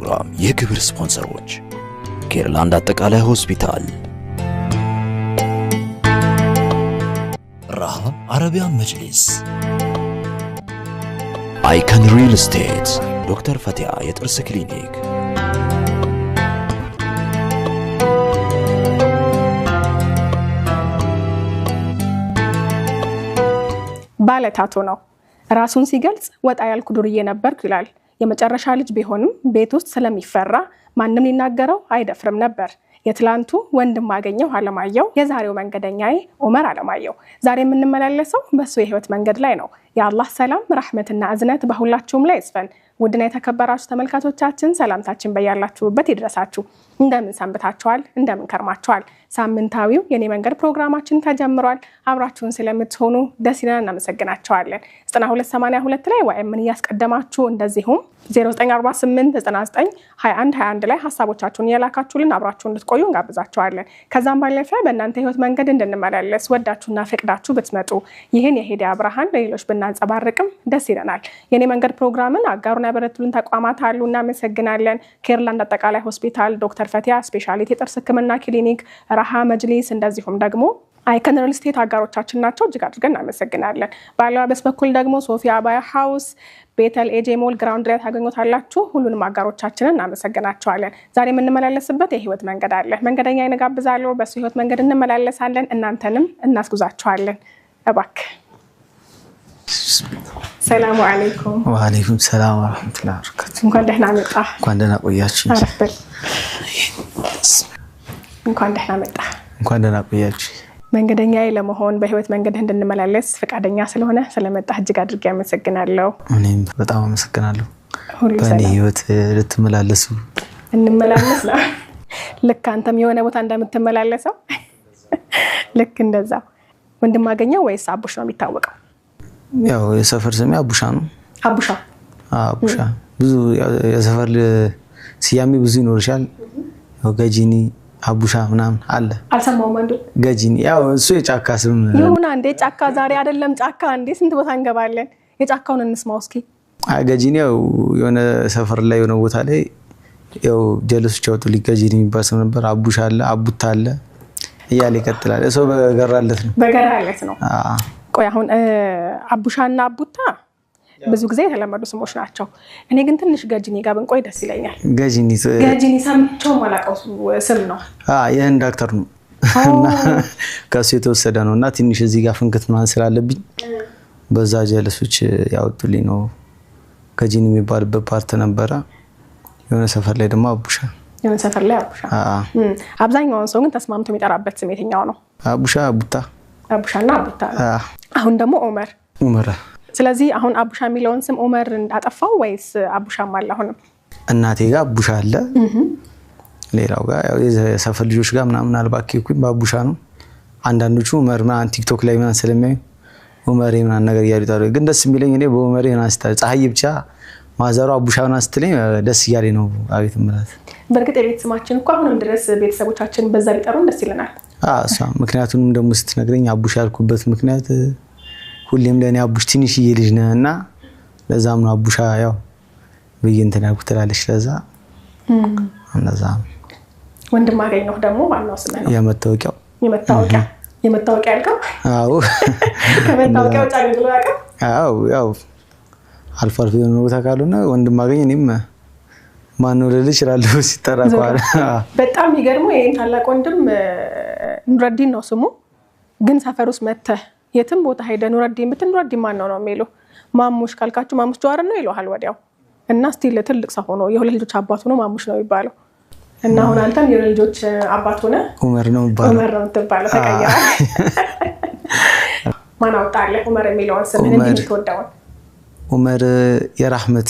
ፕሮግራም የክብር ስፖንሰሮች ኬርላንድ አጠቃላይ ሆስፒታል፣ ራሃ አረቢያን መጅሊስ፣ አይከን ሪል ስቴት፣ ዶክተር ፈቲያ የጥርስ ክሊኒክ፣ ባለታቱ ነው። ራሱን ሲገልጽ ወጣ ያልኩ ዱርዬ ነበርኩ ይላል። የመጨረሻ ልጅ ቢሆንም ቤት ውስጥ ስለሚፈራ ማንም ሊናገረው አይደፍርም ነበር። የትላንቱ ወንድም አገኘው አለማየሁ፣ የዛሬው መንገደኛዬ ዑመር አለማየሁ። ዛሬ የምንመላለሰው በሱ የህይወት መንገድ ላይ ነው። የአላህ ሰላም ረህመትና እዝነት በሁላችሁም ላይ ይስፈን። ውድና የተከበራችሁ ተመልካቾቻችን ሰላምታችን በያላችሁበት ይድረሳችሁ። እንደምን ሰንብታችኋል? እንደምን ከርማችኋል? ሳምንታዊው የኔ መንገድ ፕሮግራማችን ተጀምሯል። አብራችሁን ስለምትሆኑ ደስ ይለናል፣ እናመሰግናችኋለን። 9282 ላይ ወይምን እያስቀደማችሁ እንደዚሁም 0948992121 ላይ ሐሳቦቻችሁን እየላካችሁልን አብራችሁን እንድትቆዩ እንጋብዛችኋለን። ከዛም ባለፈ በእናንተ ህይወት መንገድ እንድንመላለስ ወዳችሁና ፈቅዳችሁ ብትመጡ ይህን የሄዲያ ብርሃን ለሌሎች ብናንጸባርቅም ደስ ይለናል። የኔ መንገድ ፕሮግራምን አጋሩን ያበረቱልን ተቋማት አሉ፣ እናመሰግናለን። ኬርላንድ አጠቃላይ ሆስፒታል፣ ዶክተር ፈቲያ ስፔሻሊቲ የጥርስ ህክምና ክሊኒክ፣ ራሃ መጅሊስ እንደዚሁም ደግሞ አይከን ሪል ስቴት አጋሮቻችን ናቸው። እጅግ አድርገን እናመሰግናለን። ባለዋበስ በኩል ደግሞ ሶፊያ አባያ ሃውስ፣ ቤተል ኤጄ ሞል ግራውንድ ላይ ታገኙታላችሁ። ሁሉንም አጋሮቻችንን እናመሰግናቸዋለን። ዛሬ የምንመላለስበት የህይወት መንገድ አለ። መንገደኛ ይነጋብዛለሁ፣ በሱ ህይወት መንገድ እንመላለሳለን፣ እናንተንም እናስጉዛችኋለን። እባክህ ሰላሙ አለይኩም። ወአለይኩም ሰላም ወራህመቱላሂ ወበረካቱ። እንኳን ደህና መጣ። እንኳን ደህና ቆያችሁ። እንኳን ደህና መጣ። እንኳን ደህና ቆያችሁ። መንገደኛዬ ለመሆን በህይወት መንገድ እንድንመላለስ ፈቃደኛ ስለሆነ ስለመጣ እጅግ አድርጌ አመሰግናለሁ። እኔም በጣም አመሰግናለሁ። ሁሉ በእኔ ህይወት ልትመላለሱ እንመላለስ ነው። ልክ አንተም የሆነ ቦታ እንደምትመላለሰው ልክ እንደዛ። ወንድም አገኘው ወይስ አቡሽ ነው የሚታወቀው? ያው የሰፈር ስሜ አቡሻ ነው። አቡሻ አቡሻ ብዙ የሰፈር ስያሜ ብዙ ይኖርሻል። ያው ገጂኒ አቡሻ ምናምን አለ። አልሰማውም አንዱ ገጂኒ ያው እሱ የጫካ ስም ይሁን። አንዴ ጫካ ዛሬ አይደለም ጫካ እንዴ ስንት ቦታ እንገባለን። የጫካውን እንስማው እስኪ። ገጂኒ ያው የሆነ ሰፈር ላይ የሆነ ቦታ ላይ ያው ጀለሶች ያወጡልኝ ገጂኒ የሚባል ስም ነበር። አቡሻ አለ፣ አቡታ አለ እያለ ይቀጥላል። እሱ በገራለት ነው። በገራለት ነው። ቆይ አሁን አቡሻና አቡታ ብዙ ጊዜ የተለመዱ ስሞች ናቸው። እኔ ግን ትንሽ ገጂኒ ጋር ብንቆይ ደስ ይለኛል። ገጂኒ ሰምቼው ማላውቀው ስም ነው። የህንድ ዳክተር ነው እና ከሱ የተወሰደ ነው እና ትንሽ እዚህ ጋር ፍንክት ምናምን ስላለብኝ በዛ ጀለሶች ያወጡልኝ ነው። ገጂኒ የሚባልበት ፓርት ነበረ። የሆነ ሰፈር ላይ ደግሞ አቡሻ። የሆነ ሰፈር ላይ አቡሻ። አብዛኛውን ሰው ግን ተስማምቶ የሚጠራበት ስም የትኛው ነው? አቡሻ፣ አቡታ። አቡሻና አቡታ። አሁን ደግሞ ዑመር። ዑመር። ስለዚህ አሁን አቡሻ የሚለውን ስም ዑመር እንዳጠፋው ወይስ አቡሻም አለ? አሁንም እናቴ ጋር አቡሻ አለ፣ ሌላው ጋር ያው የሰፈር ልጆች ጋር ምናምን አልባከኩኝ በአቡሻ ነው። አንዳንዶቹ ዑመር ምናምን ቲክቶክ ላይ ምናምን ስለሚያዩ ዑመር ምናምን ነገር ያሉታል። ግን ደስ የሚለኝ እኔ በዑመር ምናምን ስታ ፀሐይ ብቻ ማዘሯ አቡሻ ምናምን ስትለኝ ደስ እያለኝ ነው። አቤት ምላት። በእርግጥ የቤት ስማችን እኮ አሁንም ድረስ ቤተሰቦቻችን በዛ ሊጠሩን ደስ ይለናል። እሷ ምክንያቱም ደግሞ ስትነግረኝ አቡሽ ያልኩበት ምክንያት ሁሌም ለኔ አቡሽ ትንሽዬ ልጅ ነህና ለዛም ነው አቡሻ ያው በየንተና ያልኩት ትላለች። ለዛ እንደዛ ወንድም አገኘው ደግሞ ዋናው ስም ነው። የመታወቂያው ያልከው? አዎ ከመታወቂያው ጫን ብሎ ያልከው? አዎ ያው አልፎ አልፎ የሆነ ቦታ ካልሆነ ወንድም አገኘ እኔም ማን ነው ልል እችላለሁ ሲጠራ ቋል። በጣም የሚገርመው ይሄን ታላቅ ወንድም ኑረዲን ነው ስሙ። ግን ሰፈር ውስጥ መተህ የትም ቦታ ሄደ ኑረዲን ብትል ኑረዲን ማን ነው የሚሉ። ማሙሽ ካልካችሁ ማሙሽ ጀዋር ነው ይሏል ወዲያው። እና ስቲል ትልቅ ሰው ሆኖ የሁለት ልጆች አባት ሆኖ ማሙሽ ነው የሚባለው። እና አሁን አንተም የሁለት ልጆች አባት ሆነ ዑመር ነው የምትባለው። ተቀየረ። ማን አወጣለህ ዑመር የሚለውን ስም? እንዴት ተወዳው? ዑመር የራህመት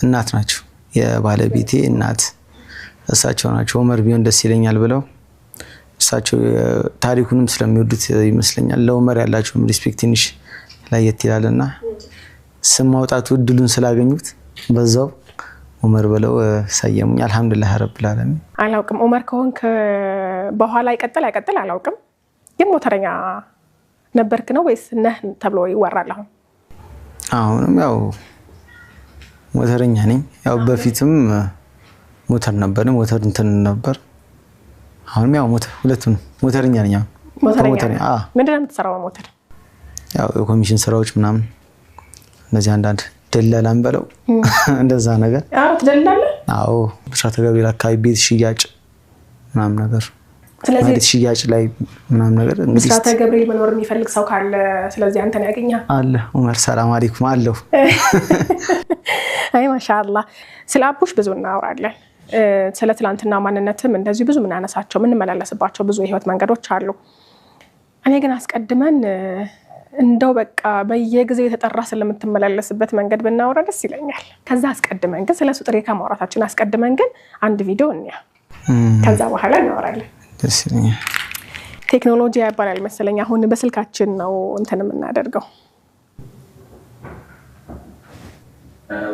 እናት ናቸው። የባለቤቴ እናት እሳቸው ናቸው። ዑመር ቢሆን ደስ ይለኛል ብለው እሳቸው ታሪኩንም ስለሚወዱት ይመስለኛል ለዑመር ያላቸው ሪስፔክት ትንሽ ለየት ይላልና ስም ማውጣቱ እድሉን ስላገኙት በዛው ዑመር ብለው ሰየሙኝ። አልহামዱሊላህ ረብል ዓለሚን። አላውቅም ዑመር ከሆንክ በኋላ አይቀጥል አላውቅም። ግን ሞተረኛ ነበርክ ነው ወይስ ነህ ተብሎ ይወራል? አሁንም ያው ሞተረኛ ነኝ። ያው በፊትም ሞተር ነበር ሞተር እንትን ነበር አሁን ያው ሞተር ሁለቱም ሞተርኛ ነኝ ሞተርኛ ምንድን ነው የምትሰራው ሞተር ያው የኮሚሽን ስራዎች ምናምን እንደዚህ አንዳንድ ደላላም በለው እንደዛ ነገር ትደላለህ አዎ ብስራተ ገብርኤል አካባቢ ቤት ሽያጭ ምናምን ነገር ስለዚህ ቤት ሽያጭ ላይ ምናምን ነገር እንግዲህ ብስራተ ገብርኤል መኖር የሚፈልግ ሰው ካለ ስለዚህ አንተን ያገኛል አለ ዑመር ሰላም አለይኩም አለው አይ ማሻአላህ ስለ አቡሽ ብዙ እናወራለን ስለ ትላንትና ማንነትም እንደዚህ ብዙ ምን ያነሳቸው ምን መላለስባቸው ብዙ የህይወት መንገዶች አሉ እኔ ግን አስቀድመን እንደው በቃ በየጊዜው የተጠራ ስለምትመላለስበት መንገድ ብናወራ ደስ ይለኛል ከዛ አስቀድመን ግን ስለሱ ጥሬ ከማውራታችን አስቀድመን ግን አንድ ቪዲዮ እንያ ከዛ በኋላ እናወራለን ደስ ይለኛል ቴክኖሎጂ ያባላል መሰለኝ አሁን በስልካችን ነው እንትን የምናደርገው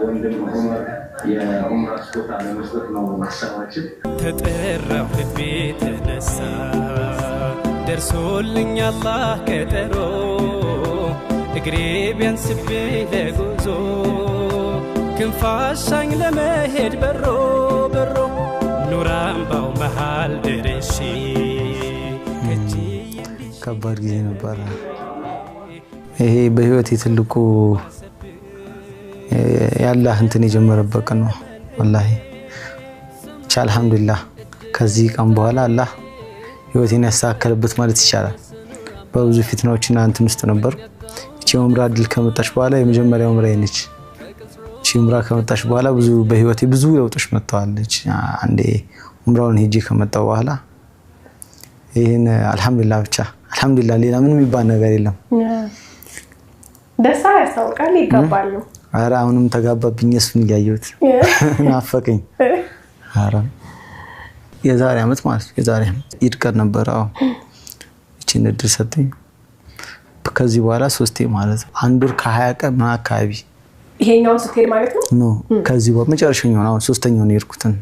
ወንድም ዑመር የዑምራ ስጦታ ለመስጠት ነው ሐሳባችን ተጠራው ልቤ ተነሳ ደርሶልኝ አላህ ቀጠሮ እግሬ ቢያንስብኝ ለጉዞ ክንፋሻኝ ለመሄድ በሮ በሮ ኑራምባው መሃል ደርሼ ከባድ ጊዜ ነበር ይሄ በህይወቴ ትልቁ ያላህ እንትን የጀመረበት ነው والله አልহামዱሊላህ ከዚህ ቀን በኋላ አላህ ህይወቴን ያስተካከለበት ማለት ይቻላል በብዙ ፊትናዎችና እንትን ውስጥ ነበር እቺ ዑምራ ድል ከመጣች በኋላ የመጀመሪያው ዑምራዬ ነች እቺ ዑምራ ከመጣች በኋላ ብዙ በህይወቴ ብዙ ለውጦች መጥተዋል አንዴ ዑምራውን ሄጄ ከመጣው በኋላ ይሄን አልহামዱሊላህ ብቻ አልহামዱሊላህ ሌላ ምንም የሚባል ነገር የለም ደስታ ያስታውቃል ይገባሉ አራ አሁንም ተጋባብኝ እሱን ያያዩት ናፈቀኝ አራ የዛሬ አመት ማለት የዛሬ ይድቀር ነበር አዎ እቺን እድል ሰጠኝ ከዚህ በኋላ ሶስቴ ማለት አንድ ወር ከ20 ቀን ማካቢ ይሄኛው ስትሄድ ማለት ነው ኖ ከዚህ በኋላ መጨረሻው ነው አሁን ሶስተኛው ነው የርኩትን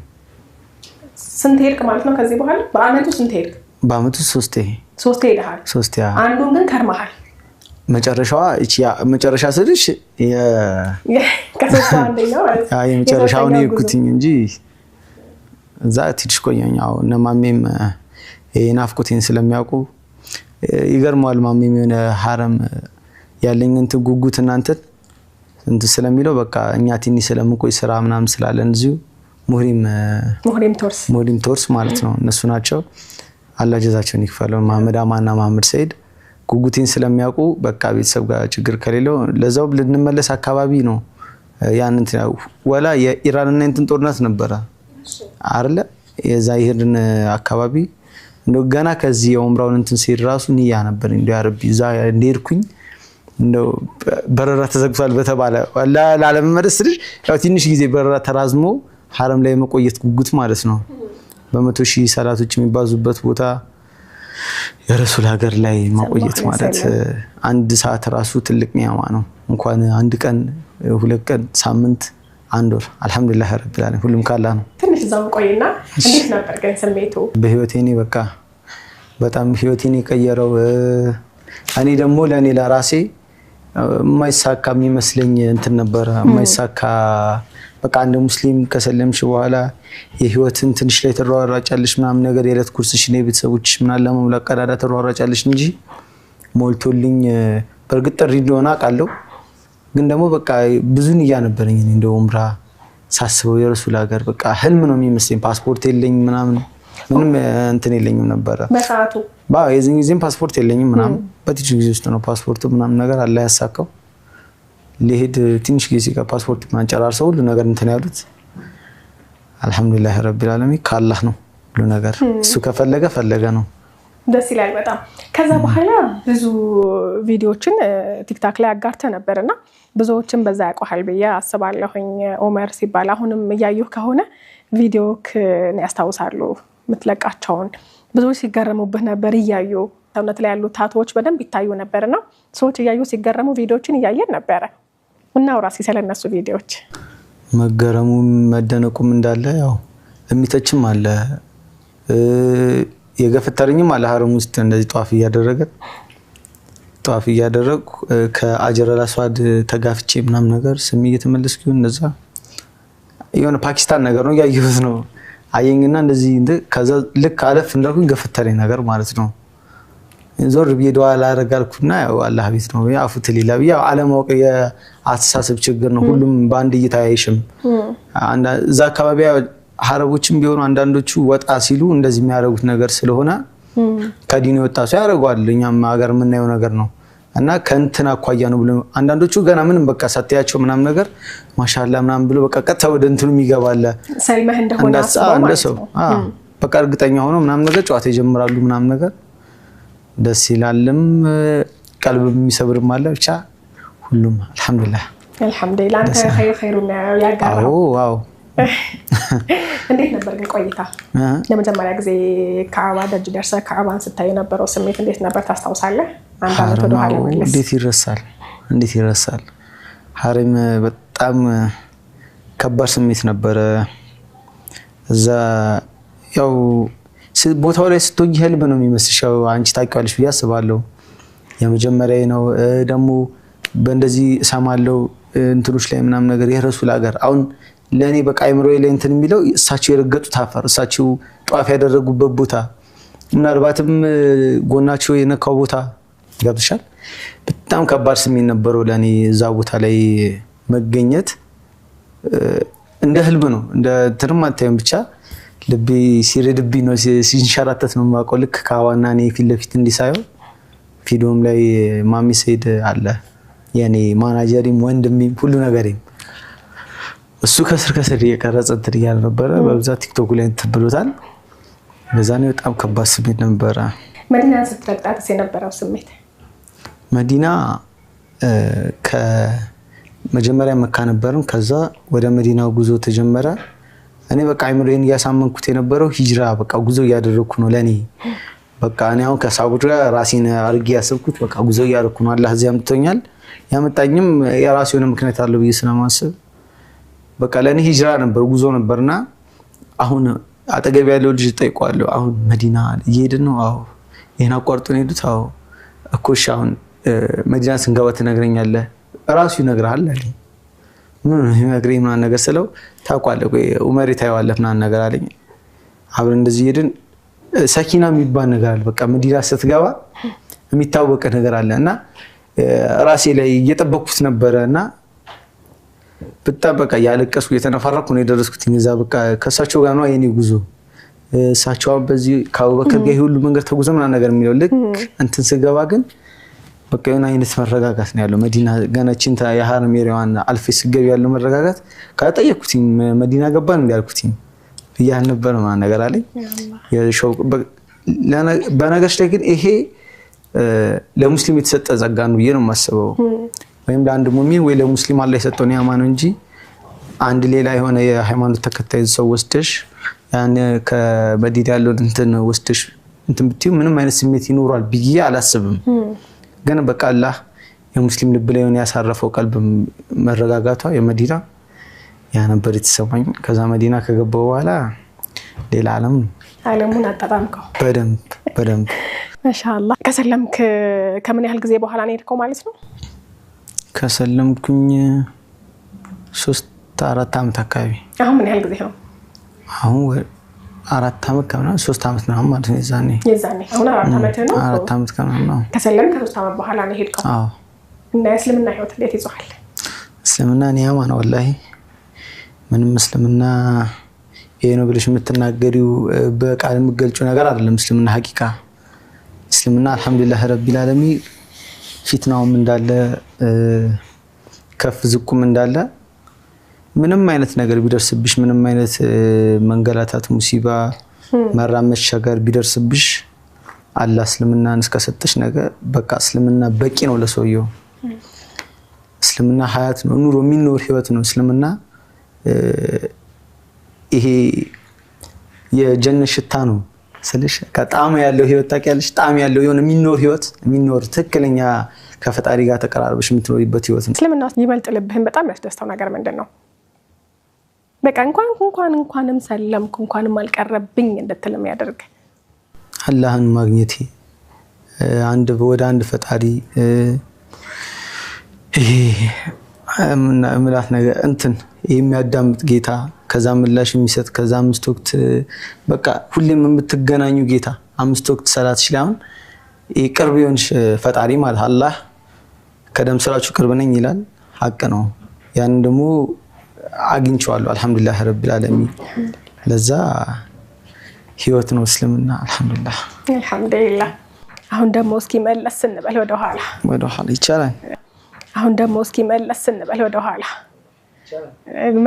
ስንት ሄድክ ማለት ነው ከዚህ በኋላ በአመቱ ስንት ሄድክ በአመቱ ሶስቴ ሄደሃል ሶስቴ አንዱን ግን ከርመሃል መጨረሻዋ እቺ መጨረሻ ስልሽ ከሶስቱ አንደኛው ማለት አይ መጨረሻው ነው የኩትኝ እንጂ እዛ ትንሽ ቆየኛው እና ማሜም የናፍቆቴን ስለሚያውቁ ይገርማል ማሜም የሆነ ሐረም ያለኝ እንትን ጉጉት እናንተ እንትን ስለሚለው በቃ እኛ ትንሽ ስለምንቆይ ስራ ምናምን ስላለን እዚሁ ሙህሪም ቶርስ ማለት ነው እነሱ ናቸው አላህ ጀዛቸውን ይክፈለው መሐመድ አማና መሐመድ ሰይድ ጉጉቴን ስለሚያውቁ በቃ ቤተሰብ ጋር ችግር ከሌለው ለዛው ልንመለስ አካባቢ ነው ያን እንትን ወላ የኢራንና እንትን ጦርነት ነበር አይደለ የዛ ይሄድን አካባቢ እንደው ገና ከዚህ የዑምራውን እንትን ሲል ራሱ ንያ ነበር እንደ አረብ ይዛ እንደርኩኝ እንደው በረራ ተዘግቷል በተባለ ወላ ለዓለም መስልሽ ያው ትንሽ ጊዜ በረራ ተራዝሞ ሐረም ላይ መቆየት ጉጉት ማለት ነው በመቶ ሺህ ሰላቶች የሚባዙበት ቦታ የረሱል ሀገር ላይ መቆየት ማለት አንድ ሰዓት ራሱ ትልቅ ኒያማ ነው እንኳን አንድ ቀን ሁለት ቀን ሳምንት አንድ ወር አልহামዱሊላህ ረብል ዓለሚን ሁሉም ካላ ነው ትንሽ ዛው ቆይና እንዴት ነበር ግን ስሜቱ በህይወቴ በቃ በጣም ህይወቴን የቀየረው እኔ ደግሞ ለኔ ለራሴ ማይሳካ የሚመስለኝ እንትን ነበር ማይሳካ በቃ አንድ ሙስሊም ከሰለምሽ በኋላ የህይወትን ትንሽ ላይ ተሯሯጫለሽ ምናምን ነገር የለት ኩርስሽ ነው ቤተሰቦችሽ ምናምን ለመምለቅ ቀዳዳ ተሯሯጫለሽ እንጂ ሞልቶልኝ በርግጥ ሪዶና ቃለው ግን ደግሞ በቃ ብዙን ያነበረኝ እንደው ዑምራ ሳስበው የረሱል ሀገር በቃ ህልም ነው የሚመስለኝ ፓስፖርት የለኝ ምናምን ምንም እንትን የለኝም ነበር በሰዓቱ የዚህ ጊዜም ፓስፖርት የለኝም ምናምን በትንሽ ጊዜ ውስጥ ነው ፓስፖርቱ ምናምን ነገር አላህ ያሳካው ለሄድ ትንሽ ጊዜ ፓስፖርት ማንጨራርሰው ሁሉ ነገር እንትን ያሉት አልহামዱሊላህ ረቢል ዓለሚን ካላህ ነው ሁሉ ነገር እሱ ከፈለገ ነው ደስ ይላል በጣም ከዛ በኋላ ብዙ ቪዲዮችን ቲክታክ ላይ አጋርተ ነበርና ብዙዎችን በዛ ያቆሃል በያ አስባለሁኝ ዑመር ሲባል አሁንም ያዩህ ከሆነ ቪዲዮክ ነው ያስታውሳሉ ምትለቃቸውን ብዙዎች ሲገረሙብህ ነበር ይያዩ ሰውነት ላይ ያሉ ታቶዎች በደንብ ይታዩ ነበርና ሰዎች ይያዩ ሲገረሙ ቪዲዮችን ይያየን ነበር እና ወራሲ ስለነሱ ቪዲዮዎች መገረሙም መደነቁም እንዳለ ያው የሚተችም አለ የገፈተረኝም አለ ሐረም ውስጥ እንደዚህ ጧፍ እያደረኩ ከአጀረል አስዋድ ተጋፍቼ ምናምን ነገር ስም እየተመለስኩ እንደዛ የሆነ ፓኪስታን ነገር ነው ያየሁት ነው አየኝና እንደዚህ ከዛ ልክ አለፍ እንዳልኩኝ ገፈተረኝ ነገር ማለት ነው። ዞር ብዬ ዱዓ ላደርጋልኩና ያው አላህ ቤት ነው ያፉት ሊላ ያው አለማወቅ የአስተሳሰብ ችግር ነው። ሁሉም በአንድ እይታ አይሽም። እዛ አካባቢ ሐረቦችም ቢሆኑ አንዳንዶቹ ወጣ ሲሉ እንደዚህ የሚያደርጉት ነገር ስለሆነ ከዲኑ ወጣ ሰው ያደርጋል። እኛም ሀገር የምናየው ነገር ነው እና ከእንትና አኳያ ነው ብሎ አንዳንዶቹ ገና ምንም በቃ ሳትያቸው ምናምን ነገር ማሻአላ ምናምን ብሎ በቃ ቀጥታ ወደ እንትኑ ይገባል። ሰልመህ እንደሆነ እንደሰው በቃ እርግጠኛ ሆኖ ምናምን ነገር ጨዋታ ይጀምራሉ ምናምን ነገር ደስ ይላልም ቀልብ የሚሰብርም አለ። ብቻ ሁሉም አልহামዱሊላህ አንተ ኸይሩን ያጋራው። ዋው እንዴት ነበር ግን ቆይታ? ለመጀመሪያ ጊዜ ካዕባ ደጅ ደርሰህ ካዕባን ስታይ የነበረው ስሜት እንዴት ነበር ታስታውሳለህ? አንተ አመት ወደ ኋላ መለስ። እንዴት ይረሳል? ሐረም በጣም ከባድ ስሜት ነበር። እዛ ያው ቦታው ላይ ስትሆኚ ህልም ነው የሚመስልሽው። አንቺ ታውቂዋለሽ ብዬ አስባለሁ። የመጀመሪያዬ ነው ደግሞ በእንደዚህ እሰማለሁ እንትኖች ላይ ምናምን ነገር የረሱል ሀገር አሁን ለኔ በቃ አይምሮዬ ላይ እንትን የሚለው እሳቸው የረገጡት አፈር እሳቸው ጧፍ ያደረጉበት ቦታ ምናልባትም ጎናቸው የነካው ቦታ ገብቶሻል። በጣም ከባድ ስሜት ነበረው ለኔ እዛ ቦታ ላይ መገኘት። እንደ ህልም ነው እንደ ትርም አታየም። ብቻ ልቤ ሲረድብኝ ነው ሲንሸራተት ነው የማውቀው። ልክ ካዕባና እኔ ፊት ለፊት እንዲሳየው ቪዲዮም ላይ ማሚ ሰይድ አለ የኔ ማናጀሪም ወንድሜም ሁሉ ነገሬም እሱ ከስር የቀረጸ እንትን እያለ ነበረ። በብዛት ቲክቶክ ላይ እንትን ብሎታል። በዛ ነው በጣም ከባድ ስሜት ነበረ። መዲና ስትረግጣት የነበረው ስሜት? መዲና ከመጀመሪያ መካ ነበርም። ከዛ ወደ መዲናው ጉዞ ተጀመረ። እኔ በቃ አይምሮዬን ያሳመንኩት የነበረው ሂጅራ በቃ ጉዞ እያደረኩ ነው ለኔ በቃ እኔ አሁን ከሳውዲ ራሴን አርጌ ያሰብኩት በቃ ጉዞ እያደረኩ ነው። አላህ እዚያ አምጥቶኛል። ያመጣኝም የራሱ የሆነ ምክንያት አለው ብዬ ስለማስብ በቃ ለኔ ሂጅራ ነበር ጉዞ ነበርና አሁን አጠገብ ያለው ልጅ ጠይቋለሁ። አሁን መዲና እየሄድን ነው? አዎ። ይሄን አቋርጠን ሄዱት? አዎ። እኮሽ አሁን መዲና ስንገባ ትነግረኛለህ? ራሱ ይነግራል አለኝ። ምን ይነግረኝ ምናምን ነገር ስለው ታውቃለህ ወይ ዑመር ታየዋለህ ምናምን ነገር አለኝ። አብረን እንደዚህ ሄድን። ሰኪና የሚባል ነገር አለ በቃ መዲና ስትገባ የሚታወቅ ነገር አለና ራሴ ላይ እየጠበቅኩት ነበርና በጣም በቃ ያለቀስኩ የተነፋረኩ ነው የደረስኩት። እዛ በቃ ከሳቸው ጋር ነው የኔ ጉዞ። ሳቸው በዚህ ከአቡበከር ጋር ሁሉ መንገድ ተጉዞ ምናምን ነገር የሚለው ልክ እንትን ስገባ ግን በቃ የሆነ አይነት መረጋጋት ነው ያለው። መዲና ገናችን የሐረም ኤሪያዋን አልፌ ስገብ ያለው መረጋጋት ካጠየቅኩት መዲና ገባን እንዲያልኩት ያን ነበር ምናምን ነገር አለኝ። የሾው በነገርሽ ላይ ግን ይሄ ለሙስሊም የተሰጠ ጸጋ ነው ብዬ ነው የማስበው። ወይም ለአንድ ሙእሚን ወይ ለሙስሊም አላህ የሰጠው ኒዕማ ነው እንጂ አንድ ሌላ የሆነ የሃይማኖት ተከታይ ሰው ወስደሽ ያን ከመዲና ያለው እንትን ወስደሽ እንትን ብትዩ ምንም አይነት ስሜት ይኖራል ብዬ አላስብም። ግን በቃ አላህ የሙስሊም ልብ ላይ ያሳረፈው ቀልብ መረጋጋቷ የመዲና ያ ነበር የተሰማኝ። ከዛ መዲና ከገባው በኋላ ሌላ ዓለሙን አጣጣምከው በደንብ ማሻአላህ። ከሰለምክ ከምን ያህል ጊዜ በኋላ ነው የሄድከው ማለት ነው? ከሰለምኩኝ 3-4 አመት አካባቢ። አሁን ምን ያህል ጊዜ ነው? አሁን 4 አመት ከምናምን 3 አመት ነው ማለት ነው። የዛኔ አሁን 4 አመት ነው። 4 አመት ከምናምን ነው። ከሰለምክ ከ3 አመት በኋላ ነው የሄድከው? አዎ። እና እስልምና ህይወት እንዴት ይዟል? እስልምና ኒዕማ ነው ወላሂ። ምንም እስልምና ይሄ ነው ብለሽ የምትናገሪው በቃል የምትገልጪው ነገር አይደለም። እስልምና ሐቂቃ እስልምና አልহামዱሊላህ ረቢል ዓለሚን ፊትናውም እንዳለ ከፍ ዝቁም እንዳለ ምንም አይነት ነገር ቢደርስብሽ ምንም አይነት መንገላታት ሙሲባ መራመድ ሸገር ቢደርስብሽ አላህ እስልምናን እስከሰጠሽ ነገር በቃ እስልምና በቂ ነው ለሰውየው። እስልምና ሀያት ነው ኑሮ የሚኖር ህይወት ነው እስልምና። ይሄ የጀነት ሽታ ነው ስለሽ ከጣም ያለው ህይወት ታውቂያለሽ። ጣም ያለው የሆነ የሚኖር ህይወት የሚኖር ትክክለኛ ከፈጣሪ ጋር ተቀራርበሽ የምትኖሪበት ህይወት ነው። እስልምና ይበልጥ ልብህን በጣም ያስደስተው ነገር ምንድነው? በቃ እንኳንም ሰለምኩ እንኳንም አልቀረብኝ እንድትልም ያደርግ አላህን ማግኘቴ ወደ አንድ ፈጣሪ ይሄ ምላት ነገር እንትን የሚያዳምጥ ጌታ ከዛ ምላሽ የሚሰጥ ከዛ 5 ወቅት በቃ ሁሌም የምትገናኙ ጌታ 5 ወቅት ሰላት ይላል ይቅርብ ይሁንሽ ፈጣሪ ማለት አላህ ከደም ስራችሁ ቅርብ ነኝ ይላል ሐቅ ነው ያን ደግሞ አግኝቻለሁ አልহামዱሊላህ ረቢል ዓለሚን ለዛ ህይወት ነው እስልምና አልহামዱሊላህ አልহামዱሊላህ አሁን ደግሞ እስኪ መለስ እንበል ወደ ኋላ ይቻላል አሁን ደግሞ እስኪ መለስ እንበል ወደ ኋላ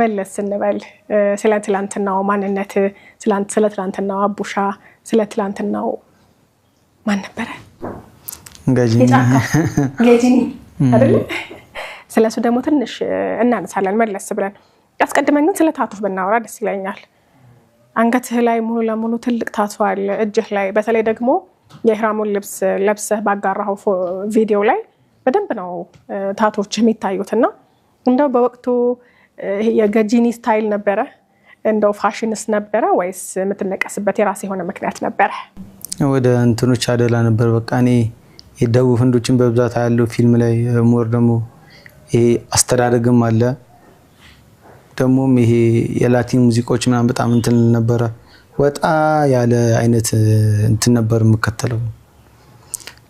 መለስ እንበል ስለ ትላንትናው ማንነት ስለ ትላንትናው አቡሻ ስለ ትላንትናው ማን ነበር ጋጂኒ አይደል ስለሱ ደግሞ ትንሽ እናነሳለን መለስ ብለን አስቀድመን ግን ስለ ታቱፍ ብናወራ ደስ ይለኛል አንገትህ ላይ ሙሉ ለሙሉ ትልቅ ታቱ አለ እጅህ ላይ በተለይ ደግሞ የኢህራሙን ልብስ ለብሰህ ባጋራው ቪዲዮ ላይ በደንብ ነው ታቶች የሚታዩትና እንደው በወቅቱ የጋጂኒ ስታይል ነበረ እንደው ፋሽንስ ነበረ ወይስ የምትነቀስበት የራስ የሆነ ምክንያት ነበረ ወደ እንትኖች አደላ ነበር በቃ እኔ የደቡብ ህንዶችን በብዛት ያለው ፊልም ላይ ሞር ደግሞ ይሄ አስተዳደግም አለ ደሞም ይሄ የላቲን ሙዚቃዎች ምናምን በጣም እንትን ነበር ወጣ ያለ አይነት እንትን ነበር መከተለው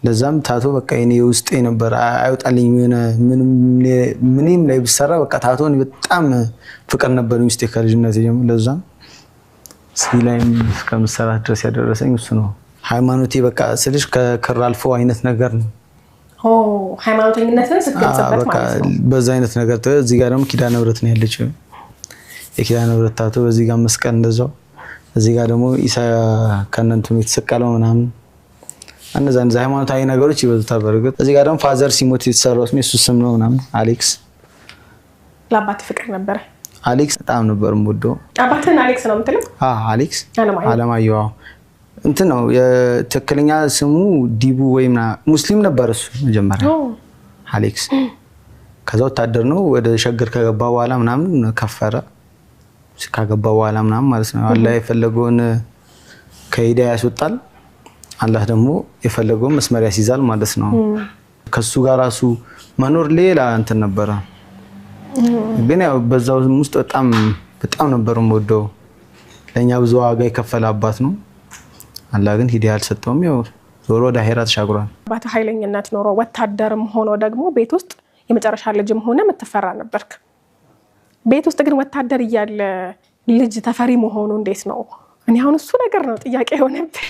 ለዛም ታቶ በቃ እኔ ውስጤ ነበር አይወጣልኝ ምንም ላይ ብሰራ በቃ ታቶን በጣም ፍቅር ነበር ውስጤ ከልጅነት ጀምሮ ለዛም ሲላይም እስከምሰራት ድረስ ያደረሰኝ እሱ ነው ሃይማኖቴ በቃ ስልሽ ከከራልፎ አይነት ነገር ነው ሃይማኖተኝነትን ስትገልጽበት ማለት ነው በዛ አይነት ነገር እዚህ ጋር ደግሞ ኪዳነ ምህረት ነው ያለችው የኪዳነ ምህረት ታቶ በዚህ ጋር መስቀል እንደዛው እዚህ ጋር ደግሞ ኢሳ ከነንቱም የተሰቀለው ምናምን እነዛ ሃይማኖታዊ ነገሮች ይበዛታል በርግጥ እዚህ ጋር ደግሞ ፋዘር ሲሞት የተሰራው ስም እሱ ስም ነው ምናምን አሌክስ ለአባት ፍቅር ነበር አሌክስ በጣም ነበር ሙዶ አባትን አሌክስ ነው የምትለው አሌክስ አለማየሁ እንትን ነው የትክክለኛ ስሙ ዲቡ ወይና ሙስሊም ነበር እሱ መጀመሪያ አሌክስ ከዛው ወታደር ነው ወደ ሸገር ከገባ በኋላ ምናምን ከፈረ ከገባ በኋላ ምናምን ማለት ነው አላህ የፈለገውን ከሂዳያ ያስወጣል አላህ ደግሞ የፈለገውን መስመር ያስይዛል ማለት ነው ከሱ ጋር ራሱ መኖር ሌላ እንትን ነበር ግን ያው በዛው ውስጥ በጣም ነበር ወደው ለኛ ብዙ ዋጋ የከፈለ አባት ነው አላህ ግን ሂዳያ አልሰጠውም ያው ዞሮ ወደ አኺራ ተሻግሯል አባት ኃይለኝነት ኖሮ ወታደርም ሆኖ ደግሞ ቤት ውስጥ የመጨረሻ ልጅም ሆነ መተፈራ ነበርክ ቤት ውስጥ ግን ወታደር እያለ ልጅ ተፈሪ መሆኑ እንዴት ነው እኔ አሁን እሱ ነገር ነው ጥያቄ ሆነብኝ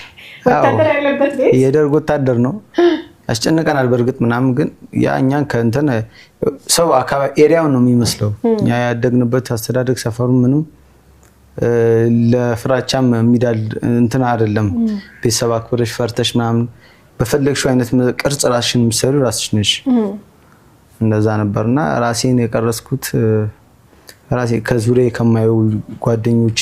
ወታደር ያለበት ቤት የደርግ ወታደር ነው አስጨነቀናል በርግጥ ምናምን ግን ያኛን ከእንተን ሰው አካባቢ ኤሪያው ነው የሚመስለው ያ ያደግንበት አስተዳደግ ሰፈሩ ምንም ለፍራቻም ሚዳል እንትና አይደለም ቤተሰብ አክብረሽ ፈርተሽ ምናምን በፈለግሽው አይነት ቅርጽ ራስሽን ምሰሩ ራስሽ ነሽ እንደዛ ነበርና ራሴን የቀረስኩት ራሴ ከዙሪያ ከማየው ጓደኞቼ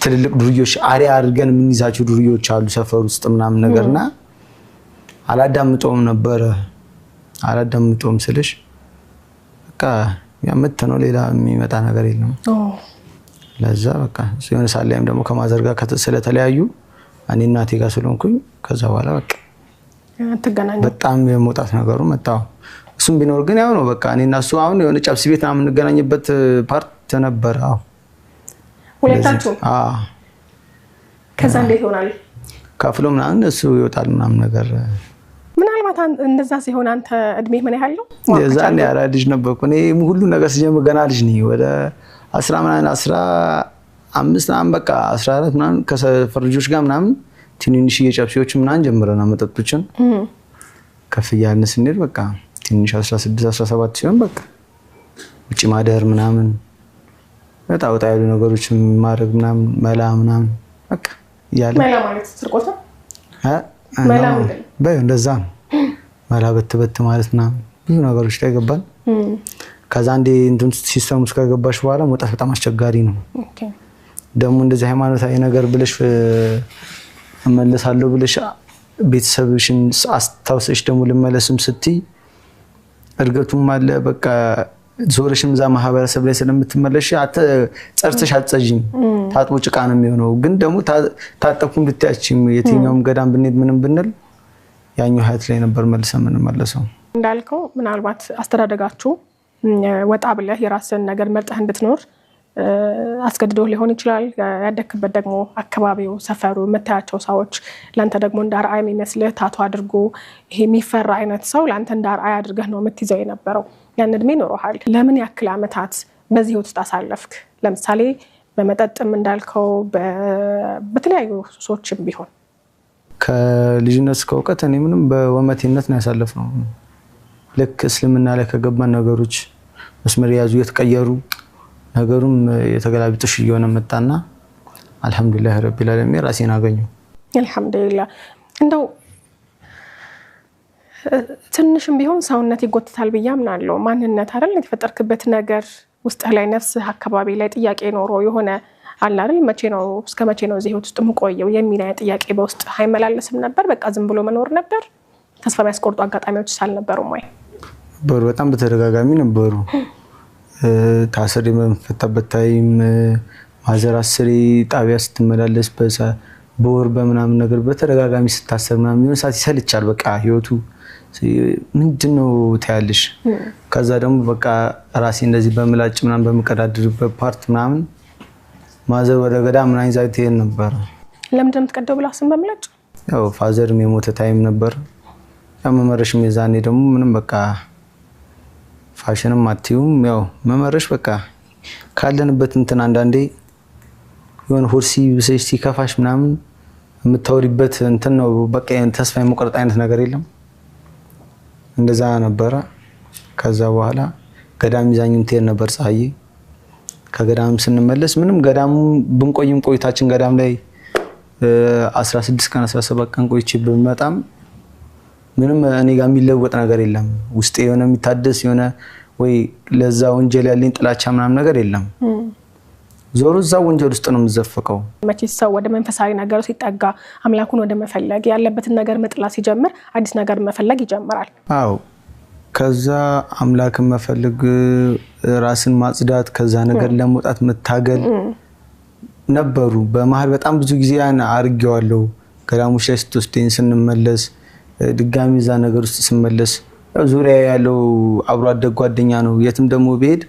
ትልልቅ ዱርዮች አሪያ አድርገን ምንይዛቸው ዱርዮች አሉ ሰፈር ውስጥ ምናምን ነገርና አላዳምጠውም ስልሽ በቃ ያመተ ነው ሌላ የሚመጣ ነገር የለም ለዛ በቃ ሲሆን ሳለም ደግሞ ከማዘርጋ ስለተለያዩ እኔ እናቴ ጋር ስለሆንኩኝ ከዛ በኋላ በቃ ተገናኙ በጣም የሞጣት ነገሩ መጣው እሱም ቢኖር ግን ያው ነው በቃ እኔና እሱ አሁን የሆነ ጫብስ ቤት ምናምን እንገናኝበት ፓርት ነበር ሁለታችሁ ከዛ እንዴት ሆናል ካፍሎ ምናምን እሱ ይወጣል ምናምን ነገር ምናልባት እንደዛ ሲሆን አንተ እድሜ ምን ያህል ነው የዛኔ አራ ልጅ ነበርኩ እኔ ሁሉ ነገር ሲጀምር ገና ልጅ ነኝ ወደ 10 ምናምን 15 ምናምን በቃ 14 ምናምን ከፈርጆች ጋር ምናምን ትንንሽ የጫብሲዎች ምናምን ጀምረና መጠጦችን ከፍ ያልን ስንል በቃ ትንሽ 16 17 ሲሆን በቃ ውጪ ማደር ምናምን በጣም ያሉ ነገሮችን ማድረግ ምናምን መላ ምናምን በቃ ያለ መላ ማለት ስርቆት መላ እንደዛ መላ በትበት ማለት ምናምን ብዙ ነገሮች ላይ ገባን ከዛ አንዴ እንትን ሲስተም ውስጥ ከገባሽ በኋላ መውጣት በጣም አስቸጋሪ ነው ኦኬ ደግሞ እንደዚህ ሃይማኖታዊ ነገር ብለሽ መለሳለሁ ብለሽ ቤተሰብሽን አስታውሰሽ ደግሞ ልመለስም ስትይ እርገቱም አለ በቃ ዞርሽም ዛ ማህበረሰብ ላይ ስለምትመለሽ ጸርተሽ አትጸጂም ታጥቦ ጭቃ ነው የሚሆነው ግን ደግሞ ታጠቁም ብትያችም የትኛውም ገዳም ብንሄድ ምንም ብንል ያኛው ሀያት ላይ ነበር መልሰን ምንመለሰው እንዳልከው ምናልባት አስተዳደጋችሁ ወጣ ብለህ የራስን ነገር መርጠህ እንድትኖር አስገድዶ ሊሆን ይችላል። ያደክበት ደግሞ አካባቢው፣ ሰፈሩ፣ የምታያቸው ሰዎች ለአንተ ደግሞ እንደ አርአያ የሚመስልህ ታቶ አድርጎ ይሄ የሚፈራ አይነት ሰው ለአንተ እንደ አርአያ አድርገህ ነው የምትይዘው የነበረው። ያን እድሜ ኖሮሃል። ለምን ያክል ዓመታት በዚህ ህይወት ውስጥ አሳለፍክ? ለምሳሌ በመጠጥም እንዳልከው በተለያዩ ሱሶችም ቢሆን ከልጅነት እስከ እውቀት እኔ ምንም በወመቴነት ነው ያሳለፍነው። ልክ እስልምና ላይ ከገባን ነገሮች መስመር ያዙ የተቀየሩ ነገሩም የተገላቢጦሽ እየሆነ መጣና አልহামዱሊላህ ረቢል ዓለሚን ራሴን አገኘው። አልহামዱሊላህ። እንደው ትንሽም ቢሆን ሰውነት ይጎትታል ብዬ አምናለሁ። ማንነት አይደል የተፈጠርክበት ነገር ውስጥ ላይ ነፍስህ አካባቢ ላይ ጥያቄ ኖሮ የሆነ አለ አይደል መቼ ነው እስከ መቼ ነው እዚህ ህይወት ውስጥ የምቆየው የሚል ጥያቄ በውስጥ አይመላለስም ነበር? በቃ ዝም ብሎ መኖር ነበር? ተስፋ የሚያስቆርጡ አጋጣሚዎች አልነበሩም ወይ? ነበሩ፣ በጣም በተደጋጋሚ ነበሩ። ታስሬ በምፈታበት ታይም ማዘር አስሬ ጣቢያ ስትመላለስ በወር በምናምን ነገር በተደጋጋሚ ስታሰር ምናምን የሆነ ሰዓት ይሰልቻል። በቃ ህይወቱ ምንድነው ታያለሽ። ከዛ ደግሞ በቃ ራሴ እንደዚህ በምላጭ ምናምን በመቀዳድርበት ፓርት ምናምን ማዘር ወደ ገዳም ምናምን ይዛኝ ትሄድ ነበር። ለምንድን ነው የምትቀደው ብላ ስም በምላጭ? ያው ፋዘርም የሞተ ታይም ነበር። ያው መመረሽም የዛኔ ደግሞ ምንም በቃ ፋሽንም አትዩም ያው መመረሽ በቃ ካለንበት እንትን አንዳንዴ የሆነ ሆርሲ ብሰሽቲ ከፋሽ ምናምን የምታወሪበት እንትን ነው። በቃ ተስፋ የመቁረጥ አይነት ነገር የለም። እንደዛ ነበረ። ከዛ በኋላ ገዳም ይዛኝም ትሄድ ነበር ፀሐዬ። ከገዳም ስንመለስ ምንም ገዳሙ ብንቆይም ቆይታችን ገዳም ላይ 16 ቀን 17 ቀን ቆይቼ በመጣም ምንም እኔ ጋር የሚለወጥ ነገር የለም። ውስጤ የሆነ የሚታደስ የሆነ ወይ ለዛ ወንጀል ያለኝ ጥላቻ ምናምን ነገር የለም። ዞሮ እዛ ወንጀል ውስጥ ነው የምዘፈቀው። መቼስ ሰው ወደ መንፈሳዊ ነገር ሲጠጋ አምላኩን ወደ መፈለግ ያለበትን ነገር መጥላ ሲጀምር አዲስ ነገር መፈለግ ይጀምራል። አዎ ከዛ አምላክን መፈለግ ራስን ማጽዳት ከዛ ነገር ለመውጣት መታገል ነበሩ። በመሃል በጣም ብዙ ጊዜ ያን አርጌዋለሁ። ገዳሙሽ ላይ ስትወስደኝ ስንመለስ ድጋሚ እዛ ነገር ውስጥ ስመለስ ዙሪያ ያለው አብሮ አደግ ጓደኛ ነው። የትም ደግሞ በሄድ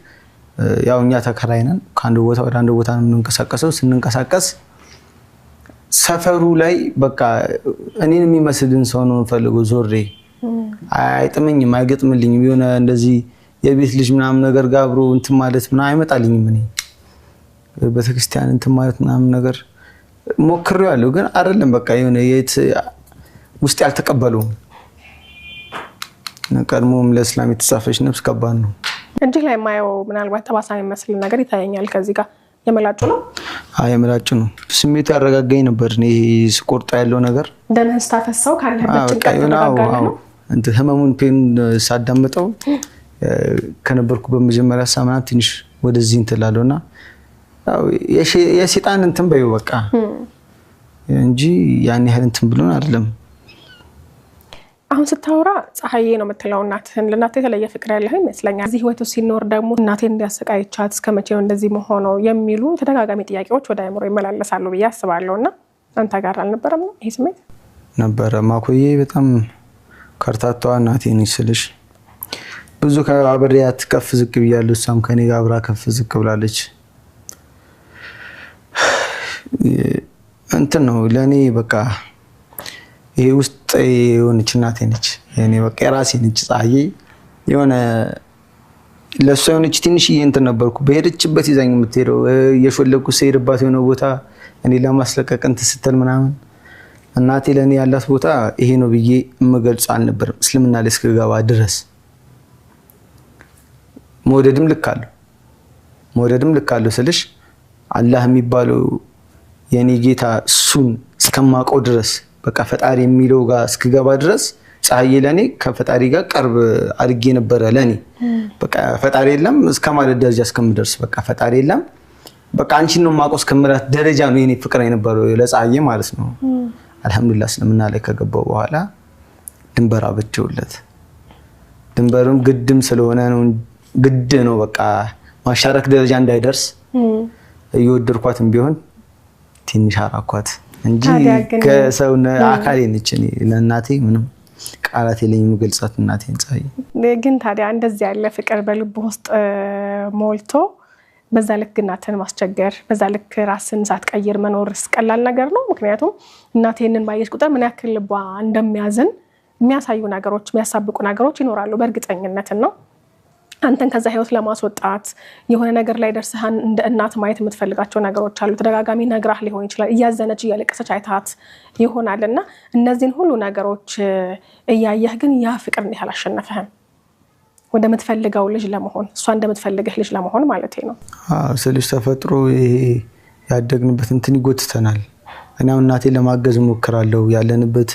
ያው እኛ ተከራይነን ከአንድ ቦታ ወደ አንድ ቦታ ነው የምንቀሳቀሰው። ስንንቀሳቀስ ሰፈሩ ላይ በቃ እኔን የሚመስልን ሰው ነው ፈልጎ ዞሬ አይጥመኝም አይገጥምልኝም። የሆነ እንደዚህ የቤት ልጅ ምናምን ነገር ጋር አብሮ እንትን ማለት ምናምን አይመጣልኝም። እኔ በተክርስቲያን እንትን ማለት ምናምን ነገር ሞክሬዋለሁ ግን አይደለም በቃ የሆነ ውስጥ ያልተቀበለው ቀድሞም ለእስላም የተጻፈች ነፍስ ከባድ ነው። እጅ ላይ ማየው ምናልባት ጠባሳ የሚመስል ነገር ይታየኛል። ከዚህ ጋር የመላጩ ነው? አይ የመላጩ ነው። ስሜቱ ያረጋጋኝ ነበር። እኔ ስቆርጣ ያለው ነገር ደምህን ስታፈሰው ካለበት ጭንቀት ተረጋጋለህ ነው። እንት ህመሙን ፔን ሳዳምጠው ከነበርኩ በመጀመሪያ ሳምንት ትንሽ ወደዚህ እንትላለውና ያው የሰይጣን እንትን በይው በቃ እንጂ ያን ያህል እንትን ብሎን አይደለም። አሁን ስታወራ ፀሐዬ ነው የምትለው እናትህን። ለእናትህ የተለየ ፍቅር ያለህ ይመስለኛል። እዚህ ህይወቱ ሲኖር ደግሞ እናቴን እንዲያሰቃይቻት እስከመቼ ነው እንደዚህ መሆነው የሚሉ ተደጋጋሚ ጥያቄዎች ወደ አእምሮ ይመላለሳሉ ብዬ አስባለሁና አንተ ጋር አልነበረም ይሄ ስሜት? ነበረ። ማኮዬ በጣም ከርታታዋ እናቴ ነች ስልሽ ብዙ ከአብሬያት ከፍ ዝቅ ብያለሁ። እሷም ከኔ ጋር አብራ ከፍ ዝቅ ብላለች። እንትን ነው ለኔ በቃ ይሄ ውስጥ የሆነች እናቴ ነች። እኔ በቃ ራሴ ነች ፀሐዬ። የሆነ ለሷ የሆነች ትንሽዬ እንትን ነበርኩ። በሄደችበት ይዛኝ የምትሄደው የሾለኩ ሰይርባት የሆነ ቦታ እኔ ለማስለቀቅ እንትን ስትል ምናምን እናቴ ለኔ ያላት ቦታ ይሄ ነው ብዬ የምገልጽ አልነበረም። እስልምና ላይ እስከገባ ድረስ መውደድም ልክ አለው ስልሽ አላህ የሚባለው የኔ ጌታ እሱን እስከማውቀው ድረስ በቃ ፈጣሪ የሚለው ጋር እስከገባ ድረስ ፀሐዬ ለኔ ከፈጣሪ ጋር ቀርብ አድርጌ ነበረ። ለኔ በቃ ፈጣሪ የለም እስከማለት ደረጃ እስከምደርስ በቃ ፈጣሪ የለም በቃ አንቺን ነው የማውቀው እስከምላት ደረጃ ነው የኔ ፍቅር የነበረው ለፀሐዬ ማለት ነው። አልহামዱሊላህ እስልምና ላይ ከገባው በኋላ ድንበር አበጀውለት። ድንበሩም ግድም ስለሆነ ነው ግድ ነው በቃ ማሻረክ ደረጃ እንዳይደርስ እየወደድኳትም ቢሆን ትንሽ አራኳት እንጂ ከሰውነ አካሌ ነች። እኔ ለእናቴ ምንም ቃላት የለኝም የምገልጻት እናቴን ፀሐዬ። ግን ታዲያ እንደዚህ ያለ ፍቅር በልብ ውስጥ ሞልቶ በዛ ልክ እናትን ማስቸገር በዛ ልክ ራስን ሳትቀይር መኖር ቀላል ነገር ነው ምክንያቱም እናቴንን ባየሽ ቁጥር ምን ያክል ልቧ እንደሚያዝን የሚያሳዩ ነገሮች የሚያሳብቁ ነገሮች ይኖራሉ በእርግጠኝነት ነው አንተን ከዛ ህይወት ለማስወጣት የሆነ ነገር ላይ ደርሰሃን እንደ እናት ማየት የምትፈልጋቸው ነገሮች አሉ ተደጋጋሚ ነግራህ ሊሆን ይችላል እያዘነች እያለቀሰች አይታት ይሆናልና እነዚህን ሁሉ ነገሮች እያየህ ግን ያ ፍቅር እንዴት አላሸነፈህም ወደ ምትፈልገው ልጅ ለመሆን እሷ እንደምትፈልግህ ልጅ ለመሆን ማለት ነው ስለዚህ ተፈጥሮ ይሄ ያደግንበት እንትን ይጎትተናል እኛም እናቴ ለማገዝ ሞክራለሁ ያለንበት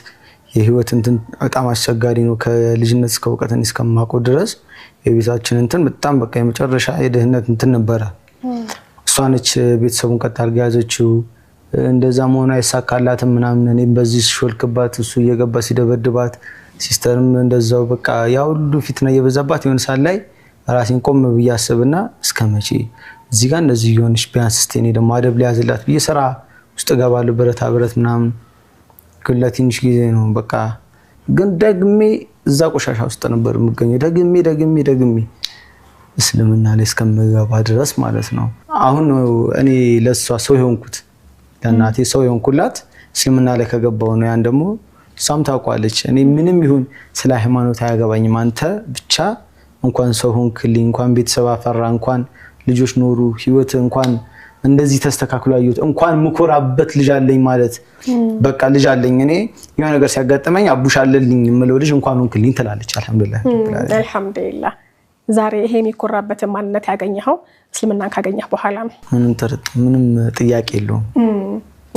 የህይወት እንትን በጣም አስቸጋሪ ነው ከልጅነት እስከ እውቀትን እስከማቆ ድረስ የቤታችን እንትን በጣም በቃ የመጨረሻ የደህንነት እንትን ነበር እሷ ነች ቤተሰቡን ቀጥ አድርጋ ያዘችው እንደዛ መሆን አይሳካላትም ምናምን እኔም በዚህ ሾልክባት እሱ እየገባ ሲደበድባት ሲስተርም እንደዛው በቃ ያ ሁሉ ፊትና የበዛባት የሆነ ሰዓት ላይ ራሴን ቆም ብያስብና እስከመቼ እዚህ ጋር እንደዚህ ይሆንሽ ቢያንስ እስቲ እኔ ደግሞ አደብ ሊያዝላት ብዬ ስራ ውስጥ ገባለሁ ብረት ምናምን ከላቲንሽ ጊዜ ነው በቃ ግን ደግሜ እዛ ቆሻሻ ውስጥ ነበር የምገኘው ደግሜ እስልምና ላይ እስከምገባ ድረስ ማለት ነው አሁን እኔ ለሷ ሰው ሆንኩት ለናቴ ሰው ሆንኩላት እስልምና ላይ ከገባው ነው ያን ደግሞ ሳም ታውቃለች እኔ ምንም ይሁን ስለ ሃይማኖት አያገባኝም አንተ ብቻ እንኳን ሰው ሆንክልኝ እንኳን ቤተሰብ አፈራ እንኳን ልጆች ኖሩ ህይወት እንኳን እንደዚህ ተስተካክሎ አዩት እንኳን ምኮራበት ልጅ አለኝ ማለት በቃ ልጅ አለኝ እኔ የሆነ ነገር ሲያጋጥመኝ አቡሽ አለልኝ ምለው ልጅ እንኳን ሆንክልኝ ትላለች አልহামዱሊላህ ዛሬ ይሄ የሚኮራበት ማንነት ያገኘው እስልምናን ካገኘህ በኋላ ምንም ጥያቄ የለውም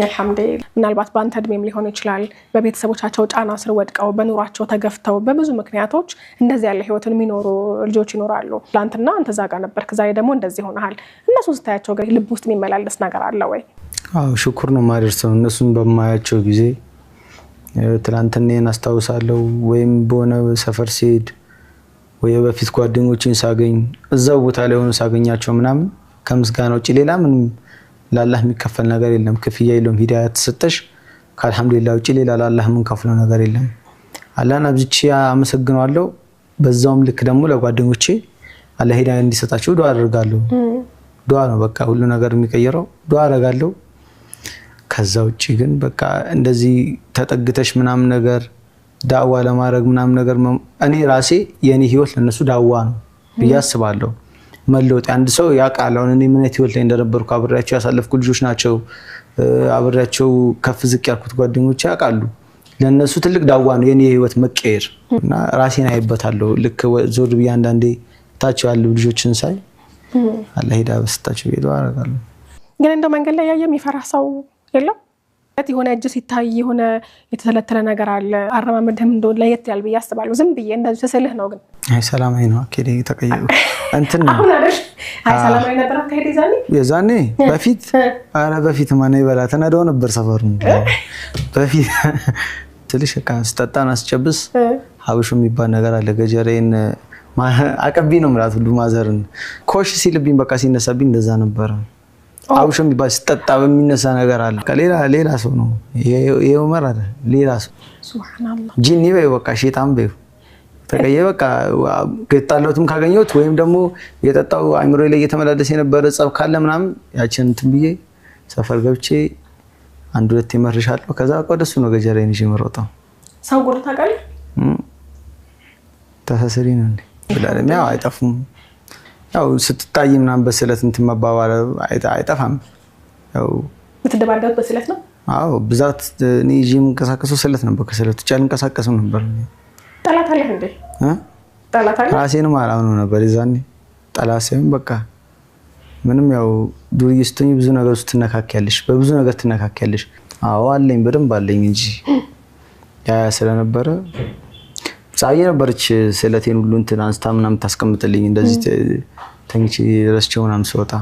አልহামዱሊላህ ምናልባት በአንተ እድሜም ሊሆን ይችላል በቤተሰቦቻቸው ጫና ስር ወድቀው በኑራቸው ተገፍተው በብዙ ምክንያቶች እንደዚህ ያለ ህይወትን የሚኖሩ ልጆች ይኖራሉ ላንተና አንተ ዛጋ ነበርክ ዛሬ ደግሞ እንደዚህ ሆነሃል እነሱ ስታያቸው ግን ልብ ውስጥ የሚመላለስ ነገር አለ ወይ አዎ ሽኩር ነው ማድረሰው እነሱን በማያቸው ጊዜ ትላንትናን አስተዋውሳለሁ ወይም በሆነ ሰፈር ሲሄድ ወይ በፊት ጓደኞችን ሳገኝ እዛው ቦታ ላይ ሆኖ ሳገኛቸው ምናምን ከምስጋና ውጪ ሌላ ምንም ለአላህ የሚከፈል ነገር የለም ክፍያ የለውም ሂዳያ ተሰጠሽ ከአልহামዱሊላህ ውጪ ሌላ ለአላህ ምን ከፍለው ነገር የለም አላህን አብዝቼ አመሰግናለሁ በዛውም ልክ ደግሞ ለጓደኞቼ አላህ ሂዳያ እንዲሰጣቸው ዱአ አደርጋለሁ ዱአ ነው በቃ ሁሉ ነገር የሚቀየረው ዱአ አደርጋለሁ ከዛ ውጪ ግን በቃ እንደዚህ ተጠግተሽ ምናምን ነገር ዳዋ ለማድረግ ምናምን ነገር እኔ ራሴ የኔ ህይወት ለነሱ ዳዋ ነው በያስባለሁ መለወጥ አንድ ሰው ያቃል አሁን እኔ ምን ህይወት ላይ እንደነበርኩ አብሬያቸው ያሳለፍኩ ልጆች ናቸው አብሬያቸው ከፍ ዝቅ ያልኩት ጓደኞቼ ያቃሉ ለነሱ ትልቅ ዳዋ ነው የኔ ህይወት መቀየር እና ራሴን አይበታለሁ ልክ ዞር ቢያ አንዳንዴ ታቸው ያሉ ልጆችን ሳይ አላህ ሂዳ በስታቸው ቢለው አረጋለሁ ግን እንደው መንገድ ላይ ያየ የሚፈራ ሰው የለም የሆነ እጅ ሲታይ የሆነ የተተለተለ ነገር አለ አረማመድህም እንደው ለየት ያል ብዬ አስባለሁ ዝም ብዬ እንደዚህ ስልህ ነው ግን አይ ሰላማዊ ነው አከዴ ተቀየው እንትን አሁን አይደል አይ ሰላማዊ ነበር አከዴ የዛኔ በፊት ማን ይበላ ተናደው ነበር ሰፈሩ በፊት ትልሽ ስጠጣን አስጨብስ ሀብሹ የሚባል ነገር አለ ገጀሬን አቀቢ ነው ማለት ሁሉ ማዘርን ኮሽ ሲልብኝ በቃ ሲነሳብኝ እንደዛ ነበር ሀብሹ የሚባል ስጠጣ በሚነሳ ነገር አለ ሌላ ሰው ነው ይሄው መራደ ሌላ ሰው ሱብሃንአላህ ጂኒ ወይ በቃ ሸይጣን በይ ተቀየ በቃ ከጣለውትም ካገኘሁት ወይም ደግሞ የጠጣው አይምሮዬ ላይ እየተመላለሰ የነበረ ጸብ ካለ ምናምን ያችን እንትን ብዬ ሰፈር ገብቼ አንድ ሁለት ይመርሻለሁ ከዛ ወደሱ ነው ገጀሬን ይዤ መሮጣው ሰው ጎርታ ቃል ተሳሰሪ ነው እንዴ ብላለም ያው አይጠፉም ያው ስትታይ ምናምን በስለት እንትን መባባል አይጠፋም ያው ምትደባደብ በስለት ነው አዎ ብዛት እኔ ጂም እንቀሳቀሰው ስለት ነበር ከስለት ጫል እንቀሳቀሰው ነበር ጠላት አለ እንዴ ጠላት አለ ራሴንም አላምነው ነበር ይዛኔ ጠላት ሳይሆን በቃ ምንም ያው ዱርዬ ስትሆኚ ብዙ ነገር ስትነካከያለሽ በብዙ ነገር ትነካከያለሽ አዎ አለኝ በደንብ አለኝ እንጂ ያ ስለነበረ ጻዬ ነበርች ስለቴን ሁሉ እንትን አንስታ ምናምን ታስቀምጥልኝ እንደዚህ ተንቺ ረስቸው ምናምን ስወጣ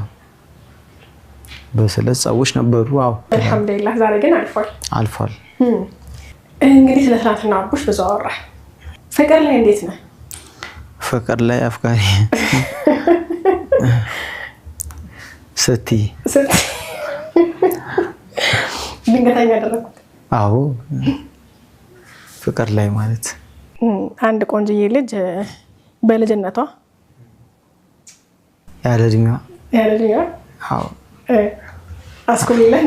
በስለት ጻዎች ነበሩ አዎ አልহামዱሊላህ ዛሬ ግን አልፏል እንግዲህ ስለታትና አቡሽ ብዙ አወራ ፍቅር ላይ እንዴት ነህ ፍቅር ላይ አፍቃሪ ሰቲ ድንገተኛ ያደረኩት አዎ ፍቅር ላይ ማለት አንድ ቆንጆዬ ልጅ በልጅነቷ ያለ እድሜዋ ያለኛ አዎ አስኩልልህ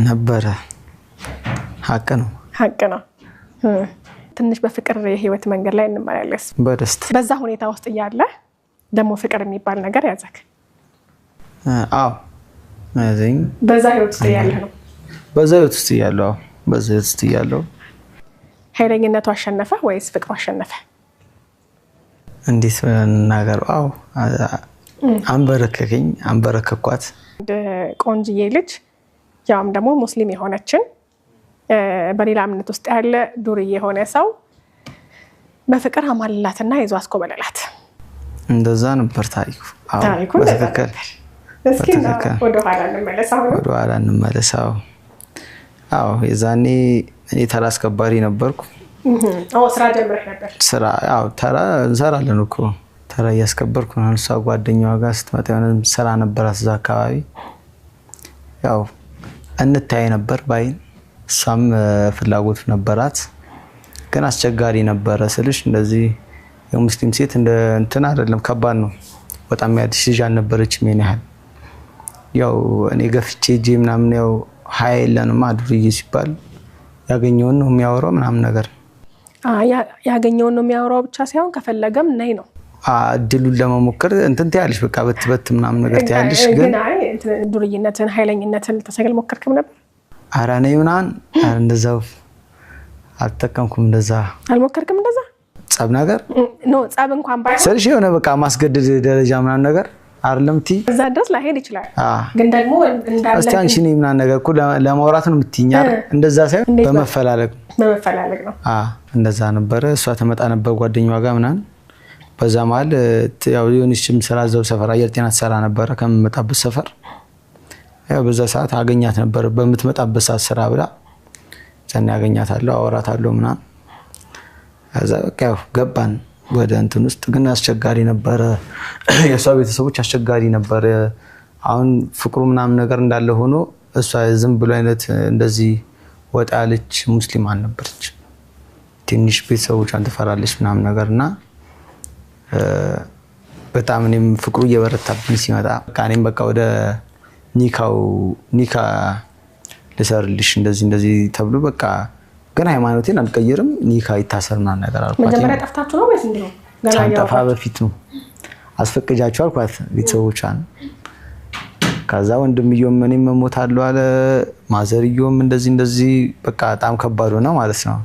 ነበረ ሀቅ ነው ትንሽ በፍቅር የህይወት መንገድ ላይ እንመላለስ በደስታ በዛ ሁኔታ ውስጥ እያለ ደግሞ ፍቅር የሚባል ነገር ያዘክ አዎ ማዘኝ በዛ ህይወት ውስጥ ያለ ነው በዛ ህይወት ውስጥ ያለው ኃይለኝነቱ አሸነፈ ወይስ ፍቅሩ አሸነፈ እንዴት እናገር አዎ አንበረከኳት ቆንጅዬ ልጅ ያም ደግሞ ሙስሊም የሆነችን በሌላ እምነት ውስጥ ያለ ዱርዬ የሆነ ሰው በፍቅር አማልላትና ይዞ አስኮበለላት እንደዛ ነበር ታሪኩ በትክክል እስኪ ወደ ኋላ እንመለሳው አዎ የዛኔ እኔ ተራ አስከባሪ ነበርኩ ስራ ጀምረህ ነበር ስራ አዎ ተራ እንሰራለን እኮ ተራ ያስከበርኩ ነው እሷ ጓደኛዋ ጋር ስትመጣ የሆነ ስራ ነበር እዛ አካባቢ ያው እንታይ ነበር ባይን እሷም ፍላጎት ነበራት ግን አስቸጋሪ ነበር ስልሽ እንደዚህ የሙስሊም ሴት እንትን አይደለም ከባድ ነው በጣም ያድሽ ልጅ አልነበረችም የኔሃል ያው እኔ ገፍቼ ጄ ምናምን ያው ሃይለንም አድርዬ ሲባል ያገኘውን ነው የሚያወራው ምናምን ነገር ያገኘውን ነው የሚያወራው ብቻ ሳይሆን ከፈለገም ነይ ነው እድሉን ለመሞከር እንትን ታያለሽ በቃ በትበት ምናምን ነገር ታያለሽ ግን አይ ዱርዬነትን ኃይለኝነትን ተሰግል ሞከርክም ነበር አራኔ ምናን እንደዛው አልተከምኩም እንደዛ አልሞከርክም እንደዛ ጻብ ነገር ኖ ጻብ እንኳን ባይሆን ስለሽ የሆነ በቃ ማስገደድ ደረጃ ምናን ነገር አይደለምቲ እዛ ድረስ ላይሄድ ይችላል ግን ደግሞ እንዳለ አስታንሽኒ ምናን ነገር እኮ ለማውራት ነው የምትኛር እንደዛ ሳይሆን በመፈላለግ ነው እንደዛ ነበር እሷ ተመጣ ነበር ጓደኛዋ ጋር ምናን በዛ ማለት ያው የሆነችም ስራ ዘው ሰፈር አየር ጤና ሰራ ነበር ከመጣበት ሰፈር ያው በዛ ሰዓት አገኛት ነበር በመትመጣበት ሰዓት ስራ ብላ ዛኔ አገኛታለሁ አወራታለሁ ምናን አዛ በቃ ገባን ወደ እንትን ውስጥ ግን አስቸጋሪ ነበር የሷ ቤተሰቦች አስቸጋሪ ነበር አሁን ፍቅሩ ምናምን ነገር እንዳለ ሆኖ እሷ ዝም ብሎ አይነት እንደዚህ ወጣ ያለች ሙስሊም አልነበረች ትንሽ ቤተሰቦቿን ትፈራለች ምናምን ነገርና በጣም እኔም ፍቅሩ እየበረታብኝ ሲመጣ ካኔም በቃ ወደ ኒካ ለሰርልሽ እንደዚህ ተብሎ በቃ ግን ሃይማኖቴን አልቀየርም ኒካ ይታሰርና ነገር አልኳት መጀመሪያ ጠፍታችሁ ነው ወይስ እንዴ ገላያው በፊት ነው አስፈቅጃቸው አልኳት ቤተሰቦቿን ከዛ ወንድምየው ምንም መሞታለው አለ ማዘርየውም እንደዚህ በቃ በጣም ከባድ ነው ማለት ነው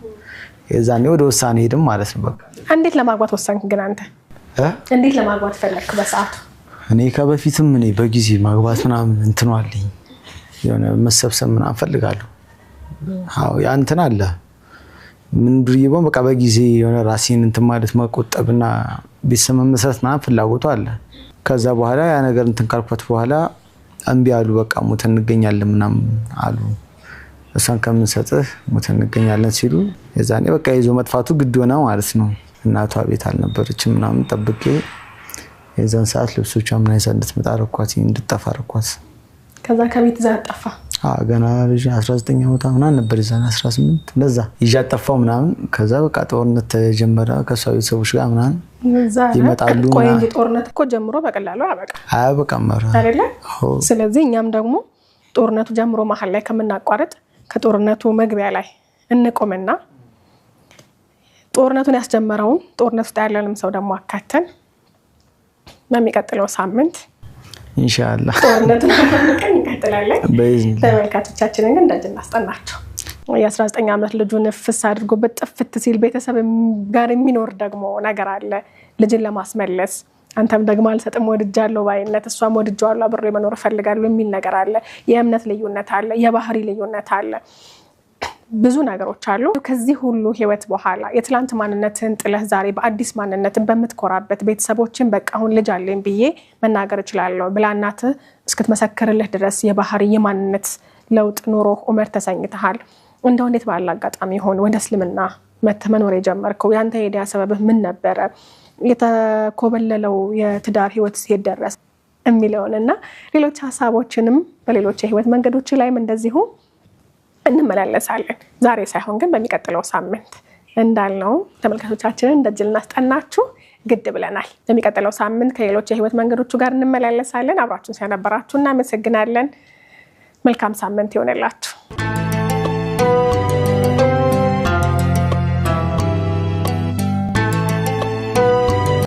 የዛኔ ወደ ወሳኔ ሄድም ማለት ነው በቃ እንዴት ለማግባት ወሰንክ ግን አንተ እንዴት ለማግባት ፈለክ በሰዓቱ እኔ ከበፊትም እኔ በጊዜ ማግባት ምናምን እንትን አለኝ የሆነ መሰብሰብ ምናምን ፈልጋለሁ አዎ ያንተን አለ ምን ድርይቦም በቃ በጊዜ የሆነ ራሴን እንትን ማለት መቆጠብና ቤተሰብ መመስረት ምናምን ፍላጎቱ አለ ከዛ በኋላ ያ ነገር እንትን ካልኳት በኋላ አንቢ ያሉ በቃ ሞት እንገኛለን ምናምን አሉ እሷን ከምንሰጥህ ሞት እንገኛለን ሲሉ የዛኔ በቃ ይዞ መጥፋቱ ግድ ሆነ ማለት ነው እናቷ ቤት አልነበረችም ምናምን ጠብቄ የዛን ሰዓት ልብሶቿን ምን አይነት እንድትመጣ አረኳት እንድትጠፋ አረኳት ከዛ ከቤት ዛ ጠፋ ገና ልጅ 19 ዓመት ምናምን ነበር የዛን 18 እንደዛ ይያጠፋው ምናምን ከዛ በቃ ጦርነት ተጀመረ ከሷ ቤተሰቦች ጋር ምናምን ይመጣሉ ቆይ እንጂ ጦርነት እኮ ጀምሮ በቀላሉ አያበቃም አይደለ ስለዚህ እኛም ደግሞ ጦርነቱ ጀምሮ መሀል ላይ ከመናቋረጥ ከጦርነቱ መግቢያ ላይ እንቆምና ጦርነቱን ያስጀመረውን ጦርነቱ ውስጥ ያለንም ሰው ደግሞ አካተን በሚቀጥለው ሳምንት ኢንሻአላህ ጦርነቱን እንቀጥላለን ተመልካቾቻችንን ግን እንደዚህ እናስጠናቸው የ19 ዓመት ልጁን ፍስ አድርጎ በጥፍት ሲል ቤተሰብ ጋር የሚኖር ደግሞ ነገር አለ ልጅን ለማስመለስ አንተም ደግሞ አልሰጥም ወድጃለሁ ባይነት እሷም ወድጃለሁ አብሬ መኖር ፈልጋለሁ የሚል ነገር አለ የእምነት ልዩነት አለ የባህሪ ልዩነት አለ ብዙ ነገሮች አሉ ከዚህ ሁሉ ህይወት በኋላ የትላንት ማንነትን ጥለህ ዛሬ በአዲስ ማንነትን በመትኮራበት ቤተሰቦችን በቃ አሁን ልጅ አለኝ ብዬ መናገር እችላለሁ ብላናት እስክትመሰክርልህ ድረስ የባህሪ የማንነት ለውጥ ኑሮ ዑመር ተሰኝተሃል እንደው እንዴት ባለ አጋጣሚ ሆነ ወደ እስልምና መተመኖር የጀመርከው ያንተ ሄዲያ ሰበብህ ምን ነበር የተኮበለለው የትዳር ህይወት ሲሄድ ደረስ የሚለውንና ሌሎች ሐሳቦችንም በሌሎች የህይወት መንገዶች ላይም እንደዚሁ እንመላለሳለን ዛሬ ሳይሆን ግን በሚቀጥለው ሳምንት እንዳልነው ተመልካቾቻችንን እንደጅል እናስጠናችሁ ግድ ብለናል። በሚቀጥለው ሳምንት ከሌሎች የህይወት መንገዶቹ ጋር እንመላለሳለን። አብራችሁን ስለነበራችሁ እናመሰግናለን። መልካም ሳምንት ይሆንላችሁ።